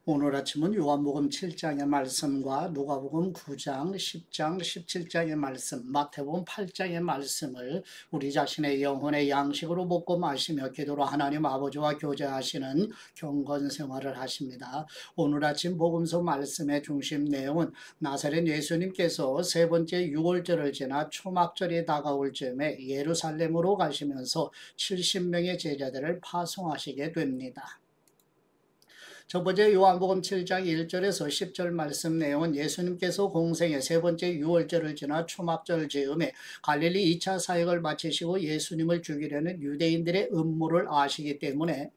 오늘 아침은 요한복음 7장의 말씀과 누가복음 9장, 10장, 17장의 말씀, 마태복음 8장의 말씀을 우리 자신의 영혼의 양식으로 먹고 마시며 기도로 하나님 아버지와 교제하시는 경건 생활을 하십니다. 오늘 아침 복음서 말씀의 중심 내용은 나사렛 예수님께서 세 번째 유월절을 지나 초막절이 다가올 즈음에 예루살렘으로 가시면서 70명의 제자들을 파송하시게 됩니다. 첫 번째 요한복음 7장 1절에서 10절 말씀 내용은 예수님께서 공생의 세 번째 유월절을 지나 초막절 즈음에 갈릴리 2차 사역을 마치시고 예수님을 죽이려는 유대인들의 음모를 아시기 때문에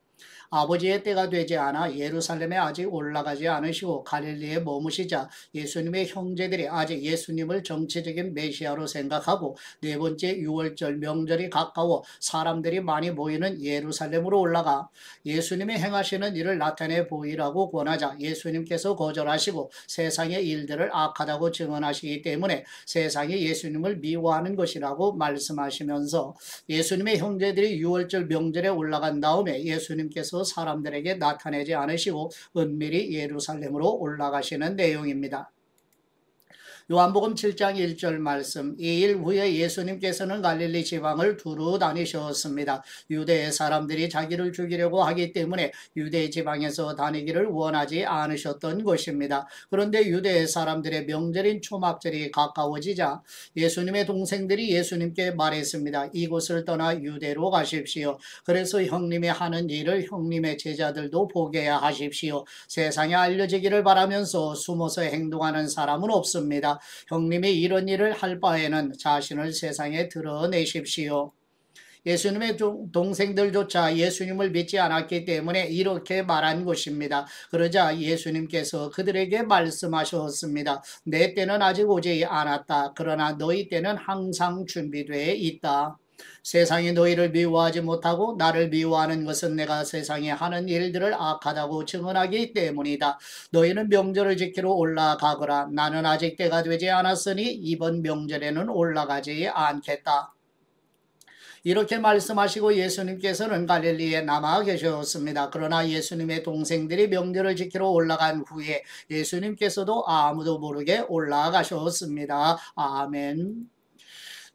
아버지의 때가 되지 않아 예루살렘에 아직 올라가지 않으시고 갈릴리에 머무시자 예수님의 형제들이 아직 예수님을 정치적인 메시아로 생각하고 네 번째 유월절 명절이 가까워 사람들이 많이 모이는 예루살렘으로 올라가 예수님이 행하시는 일을 나타내 보이라고 권하자 예수님께서 거절하시고 세상의 일들을 악하다고 증언하시기 때문에 세상이 예수님을 미워하는 것이라고 말씀하시면서 예수님의 형제들이 유월절 명절에 올라간 다음에 예수님께서 사람들에게 나타내지 않으시고 은밀히 예루살렘으로 올라가시는 내용입니다. 요한복음 7장 1절 말씀, 이 일 후에 예수님께서는 갈릴리 지방을 두루 다니셨습니다. 유대의 사람들이 자기를 죽이려고 하기 때문에 유대 지방에서 다니기를 원하지 않으셨던 것입니다. 그런데 유대의 사람들의 명절인 초막절이 가까워지자 예수님의 동생들이 예수님께 말했습니다. 이곳을 떠나 유대로 가십시오. 그래서 형님이 하는 일을 형님의 제자들도 보게 하십시오. 세상에 알려지기를 바라면서 숨어서 행동하는 사람은 없습니다. 형님이 이런 일을 할 바에는 자신을 세상에 드러내십시오. 예수님의 동생들조차 예수님을 믿지 않았기 때문에 이렇게 말한 것입니다. 그러자 예수님께서 그들에게 말씀하셨습니다. 내 때는 아직 오지 않았다. 그러나 너희 때는 항상 준비되어 있다. 세상이 너희를 미워하지 못하고 나를 미워하는 것은 내가 세상에 하는 일들을 악하다고 증언하기 때문이다. 너희는 명절을 지키러 올라가거라. 나는 아직 때가 되지 않았으니 이번 명절에는 올라가지 않겠다. 이렇게 말씀하시고 예수님께서는 갈릴리에 남아 계셨습니다. 그러나 예수님의 동생들이 명절을 지키러 올라간 후에 예수님께서도 아무도 모르게 올라가셨습니다. 아멘.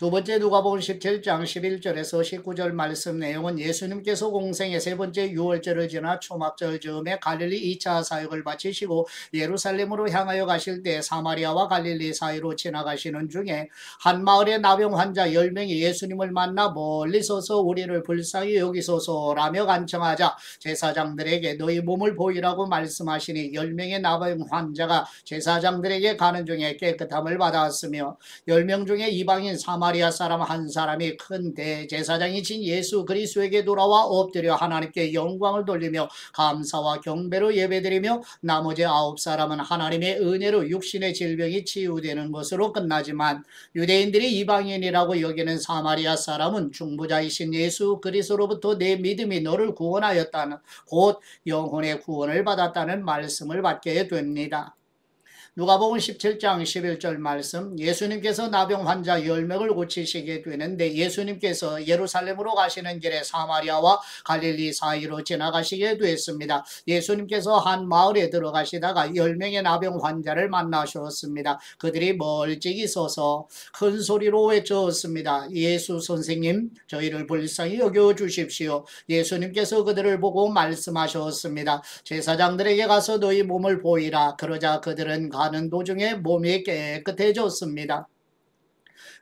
두 번째 누가복음 17장 11절에서 19절 말씀 내용은 예수님께서 공생의 세 번째 유월절을 지나 초막절 즈음에 갈릴리 2차 사역을 마치시고 예루살렘으로 향하여 가실 때 사마리아와 갈릴리 사이로 지나가시는 중에 한 마을의 나병 환자 10명이 예수님을 만나 멀리 서서 우리를 불쌍히 여기소서라며 간청하자 제사장들에게 너희 몸을 보이라고 말씀하시니 10명의 나병 환자가 제사장들에게 가는 중에 깨끗함을 받았으며 10명 중에 이방인 사마리아 사람 한 사람이 큰 대제사장이신 예수 그리스도에게 돌아와 엎드려 하나님께 영광을 돌리며 감사와 경배로 예배드리며 나머지 9사람은 하나님의 은혜로 육신의 질병이 치유되는 것으로 끝나지만 유대인들이 이방인이라고 여기는 사마리아 사람은 중보자이신 예수 그리스도로부터 내 믿음이 너를 구원하였다는 곧 영혼의 구원을 받았다는 말씀을 받게 됩니다. 누가복음 17장 11절 말씀 예수님께서 나병 환자 10명을 고치시게 되는데 예수님께서 예루살렘으로 가시는 길에 사마리아와 갈릴리 사이로 지나가시게 됐습니다. 예수님께서 한 마을에 들어가시다가 10명의 나병 환자를 만나셨습니다. 그들이 멀찍이 서서 큰 소리로 외쳤습니다. 예수 선생님 저희를 불쌍히 여겨주십시오. 예수님께서 그들을 보고 말씀하셨습니다. 제사장들에게 가서 너희 몸을 보이라. 그러자 그들은 가는 도중에 몸이 깨끗해졌습니다.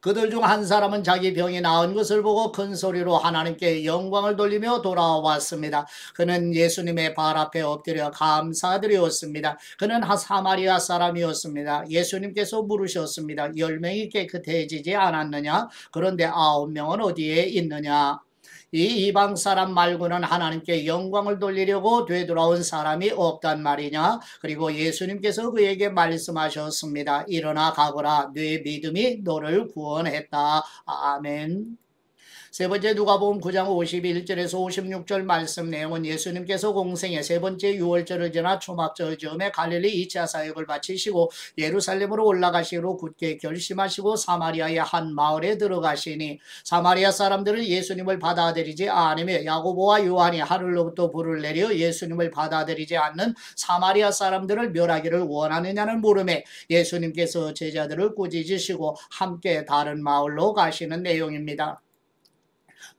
그들 중 한 사람은 자기 병이 나은 것을 보고 큰 소리로 하나님께 영광을 돌리며 돌아왔습니다. 그는 예수님의 발 앞에 엎드려 감사드렸습니다. 그는 사마리아 사람이었습니다. 예수님께서 물으셨습니다. 10명이 깨끗해지지 않았느냐? 그런데 9명은 어디에 있느냐? 이 이방 사람 말고는 하나님께 영광을 돌리려고 되돌아온 사람이 없단 말이냐? 그리고 예수님께서 그에게 말씀하셨습니다. 일어나 가거라. 네 믿음이 너를 구원했다. 아멘. 세 번째 누가복음 9장 51절에서 56절 말씀 내용은 예수님께서 공생의 세 번째 유월절을 지나 초막절 즈음에 갈릴리 2차 사역을 마치시고 예루살렘으로 올라가시기로 굳게 결심하시고 사마리아의 한 마을에 들어가시니 사마리아 사람들은 예수님을 받아들이지 않으며 야고보와 요한이 하늘로부터 불을 내려 예수님을 받아들이지 않는 사마리아 사람들을 멸하기를 원하느냐는 물음에 예수님께서 제자들을 꾸짖으시고 함께 다른 마을로 가시는 내용입니다.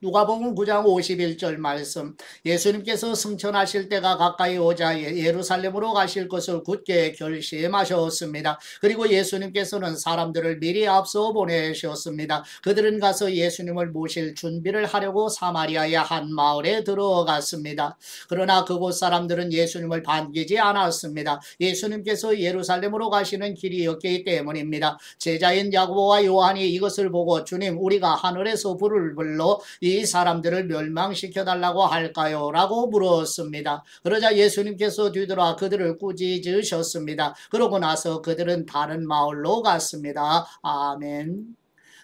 누가복음 9장 51절 말씀 예수님께서 승천하실 때가 가까이 오자 예루살렘으로 가실 것을 굳게 결심하셨습니다. 그리고 예수님께서는 사람들을 미리 앞서 보내셨습니다. 그들은 가서 예수님을 모실 준비를 하려고 사마리아의 한 마을에 들어갔습니다. 그러나 그곳 사람들은 예수님을 반기지 않았습니다. 예수님께서 예루살렘으로 가시는 길이었기 때문입니다. 제자인 야고보와 요한이 이것을 보고 주님 우리가 하늘에서 불을 불러 이 사람들을 멸망시켜 달라고 할까요? 라고 물었습니다. 그러자 예수님께서 뒤돌아 그들을 꾸짖으셨습니다. 그러고 나서 그들은 다른 마을로 갔습니다. 아멘.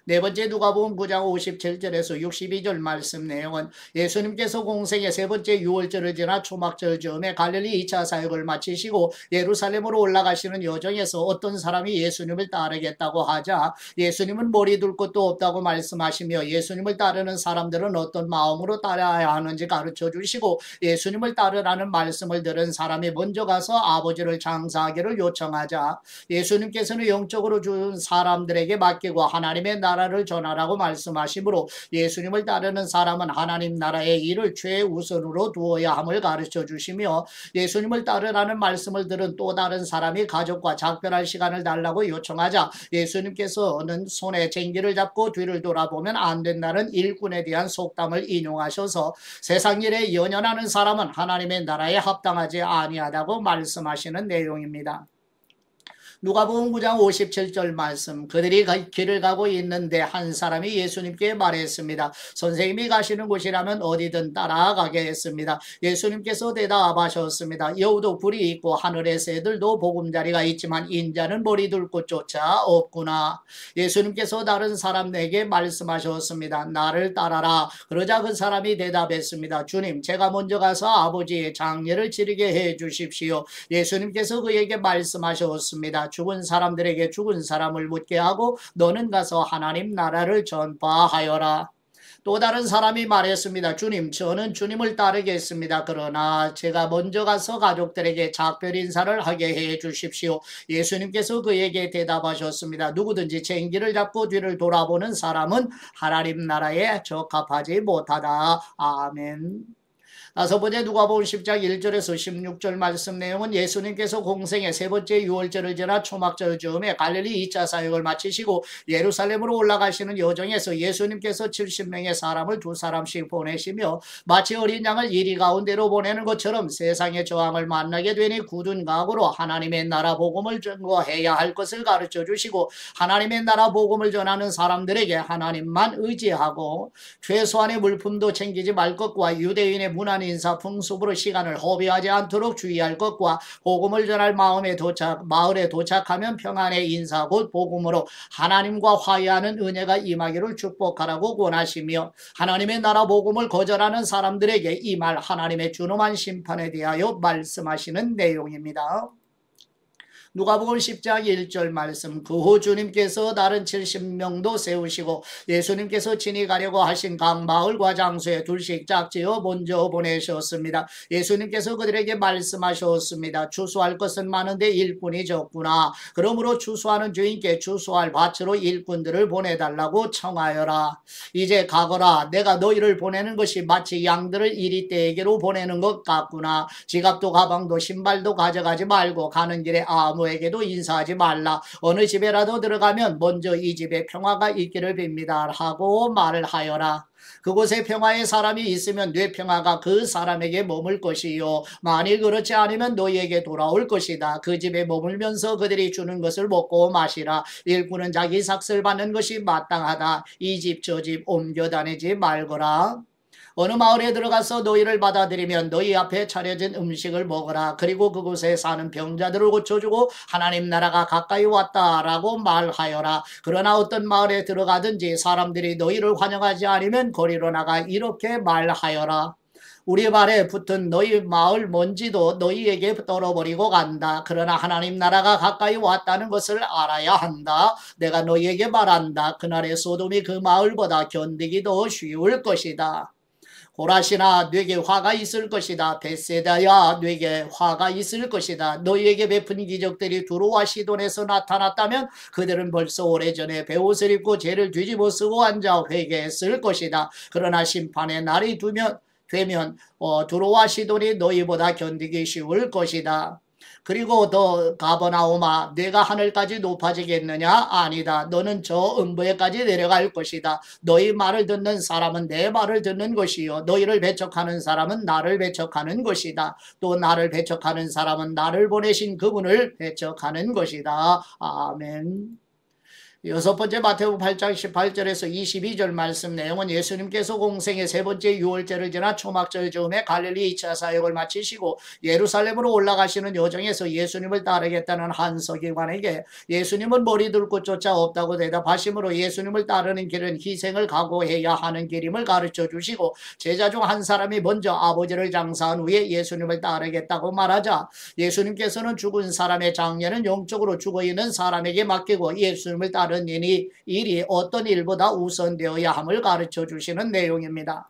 네 번째 누가복음 9장 57절에서 62절 말씀 내용은 예수님께서 공생의 세 번째 유월절을 지나 초막절 즈음에 갈릴리 2차 사역을 마치시고 예루살렘으로 올라가시는 여정에서 어떤 사람이 예수님을 따르겠다고 하자 예수님은 머리 둘 것도 없다고 말씀하시며 예수님을 따르는 사람들은 어떤 마음으로 따라야 하는지 가르쳐 주시고 예수님을 따르라는 말씀을 들은 사람이 먼저 가서 아버지를 장사하기를 요청하자 예수님께서는 영적으로 준 사람들에게 맡기고 하나님의 나라를 전하라고 말씀하시므로 예수님을 따르는 사람은 하나님 나라의 일을 최우선으로 두어야 함을 가르쳐 주시며 예수님을 따르라는 말씀을 들은 또 다른 사람이 가족과 작별할 시간을 달라고 요청하자 예수님께서는 손에 쟁기를 잡고 뒤를 돌아보면 안 된다는 일꾼에 대한 속담을 인용하셔서 세상 일에 연연하는 사람은 하나님의 나라에 합당하지 아니하다고 말씀하시는 내용입니다. 누가복음 9장 57절 말씀 그들이 길을 가고 있는데 한 사람이 예수님께 말했습니다. 선생님이 가시는 곳이라면 어디든 따라가겠습니다. 예수님께서 대답하셨습니다. 여우도 굴이 있고 하늘의 새들도 보금자리가 있지만 인자는 머리 둘 곳조차 없구나. 예수님께서 다른 사람에게 말씀하셨습니다. 나를 따라라. 그러자 그 사람이 대답했습니다. 주님 제가 먼저 가서 아버지의 장례를 치르게 해 주십시오. 예수님께서 그에게 말씀하셨습니다. 죽은 사람들에게 죽은 사람을 묻게 하고 너는 가서 하나님 나라를 전파하여라. 또 다른 사람이 말했습니다. 주님 저는 주님을 따르겠습니다. 그러나 제가 먼저 가서 가족들에게 작별 인사를 하게 해 주십시오. 예수님께서 그에게 대답하셨습니다. 누구든지 쟁기를 잡고 뒤를 돌아보는 사람은 하나님 나라에 적합하지 못하다. 아멘. 다섯 번째 누가복음 10장 1절에서 16절 말씀 내용은 예수님께서 공생의 세 번째 유월절을 지나 초막절 즈음에 갈릴리 2차 사역을 마치시고 예루살렘으로 올라가시는 여정에서 예수님께서 70명의 사람을 두 사람씩 보내시며 마치 어린 양을 이리 가운데로 보내는 것처럼 세상의 저항을 만나게 되니 굳은 각오로 하나님의 나라 복음을 전거해야 할 것을 가르쳐 주시고 하나님의 나라 복음을 전하는 사람들에게 하나님만 의지하고 최소한의 물품도 챙기지 말 것과 유대인의 문화 인사 풍습으로 시간을 허비하지 않도록 주의할 것과 복음을 전할 마을에 도착하면 평안의 인사 곧 복음으로 하나님과 화해하는 은혜가 임하기를 축복하라고 권하시며 하나님의 나라 복음을 거절하는 사람들에게 이 말 하나님의 준엄한 심판에 대하여 말씀하시는 내용입니다. 누가복음 10장 1절 말씀 그 후 주님께서 다른 70명도 세우시고 예수님께서 친히 가려고 하신 각 마을과 장소에 둘씩 짝지어 먼저 보내셨습니다. 예수님께서 그들에게 말씀하셨습니다. 추수할 것은 많은데 일꾼이 적구나. 그러므로 추수하는 주인께 추수할 밭으로 일꾼들을 보내달라고 청하여라. 이제 가거라. 내가 너희를 보내는 것이 마치 양들을 이리떼에게로 보내는 것 같구나. 지갑도 가방도 신발도 가져가지 말고 가는 길에 아무에게도 인사하지 말라. 어느 집에라도 들어가면 먼저 이 집에 평화가 있기를 빕니다 하고 말을 하여라. 그곳에 평화의 사람이 있으면 내 평화가 그 사람에게 머물 것이요 만일 그렇지 않으면 너희에게 돌아올 것이다. 그 집에 머물면서 그들이 주는 것을 먹고 마시라. 일꾼은 자기 삭슬 받는 것이 마땅하다. 이 집 저 집 옮겨 다니지 말거라. 어느 마을에 들어가서 너희를 받아들이면 너희 앞에 차려진 음식을 먹어라. 그리고 그곳에 사는 병자들을 고쳐주고 하나님 나라가 가까이 왔다라고 말하여라. 그러나 어떤 마을에 들어가든지 사람들이 너희를 환영하지 않으면 거리로 나가 이렇게 말하여라. 우리 발에 붙은 너희 마을 먼지도 너희에게 떨어버리고 간다. 그러나 하나님 나라가 가까이 왔다는 것을 알아야 한다. 내가 너희에게 말한다. 그날의 소돔이 그 마을보다 견디기 더 쉬울 것이다. 고라시나 네게 화가 있을 것이다. 벳세다야 네게 화가 있을 것이다. 너희에게 베푼 기적들이 두로와 시돈에서 나타났다면 그들은 벌써 오래전에 베옷을 입고 죄를 뒤집어 쓰고 앉아 회개했을 것이다. 그러나 심판의 날이 되면 두로와 시돈이 너희보다 견디기 쉬울 것이다. 그리고 더 가버나오마 네가 하늘까지 높아지겠느냐? 아니다. 너는 저 음부에까지 내려갈 것이다. 너희 말을 듣는 사람은 내 말을 듣는 것이요 너희를 배척하는 사람은 나를 배척하는 것이다. 또 나를 배척하는 사람은 나를 보내신 그분을 배척하는 것이다. 아멘. 여섯 번째 마태복음 8장 18절에서 22절 말씀 내용은 예수님께서 공생의 세 번째 유월절을 지나 초막절 즈음에 갈릴리 2차 사역을 마치시고 예루살렘으로 올라가시는 여정에서 예수님을 따르겠다는 한 서기관에게 예수님은 머리 둘 곳 조차 없다고 대답하시므로 예수님을 따르는 길은 희생을 각오해야 하는 길임을 가르쳐 주시고 제자 중 한 사람이 먼저 아버지를 장사한 후에 예수님을 따르겠다고 말하자 예수님께서는 죽은 사람의 장례는 영적으로 죽어있는 사람에게 맡기고 예수님을 따르는 일이 어떤 일보다 우선되어야 함을 가르쳐 주시는 내용입니다.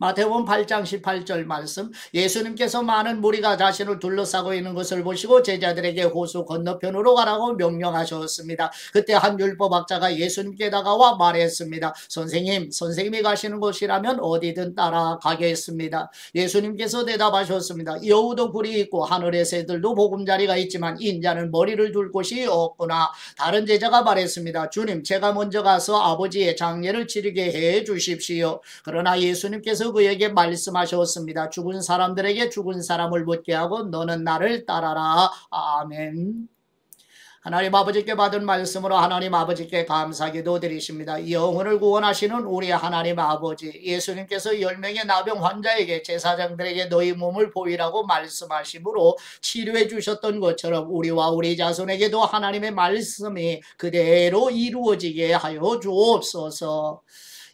마태복음 8장 18절 말씀 예수님께서 많은 무리가 자신을 둘러싸고 있는 것을 보시고 제자들에게 호수 건너편으로 가라고 명령하셨습니다. 그때 한 율법학자가 예수님께 다가와 말했습니다. 선생님이 가시는 곳이라면 어디든 따라가겠습니다. 예수님께서 대답하셨습니다. 여우도 굴이 있고 하늘의 새들도 보금자리가 있지만 인자는 머리를 둘 곳이 없구나. 다른 제자가 말했습니다. 주님 제가 먼저 가서 아버지의 장례를 치르게 해 주십시오. 그러나 예수님께서 그에게 말씀하셨습니다. 죽은 사람들에게 죽은 사람을 묻게 하고 너는 나를 따라라. 아멘. 하나님 아버지께 받은 말씀으로 하나님 아버지께 감사기도 드리십니다. 영혼을 구원하시는 우리 하나님 아버지 예수님께서 10명의 나병 환자에게 제사장들에게 너희 몸을 보이라고 말씀하심으로 치료해 주셨던 것처럼 우리와 우리 자손에게도 하나님의 말씀이 그대로 이루어지게 하여 주옵소서.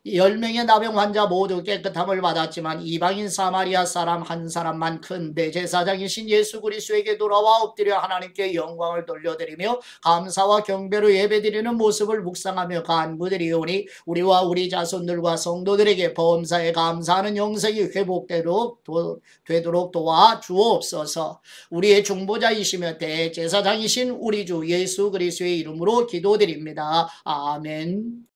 10명의 나병 환자 모두 깨끗함을 받았지만 이방인 사마리아 사람 한 사람만 큰 대제사장이신 예수 그리스도에게 돌아와 엎드려 하나님께 영광을 돌려드리며 감사와 경배로 예배드리는 모습을 묵상하며 간구드리오니 우리와 우리 자손들과 성도들에게 범사에 감사하는 영생이 회복되도록 도와 주옵소서. 우리의 중보자이시며 대제사장이신 우리 주 예수 그리스도의 이름으로 기도드립니다. 아멘.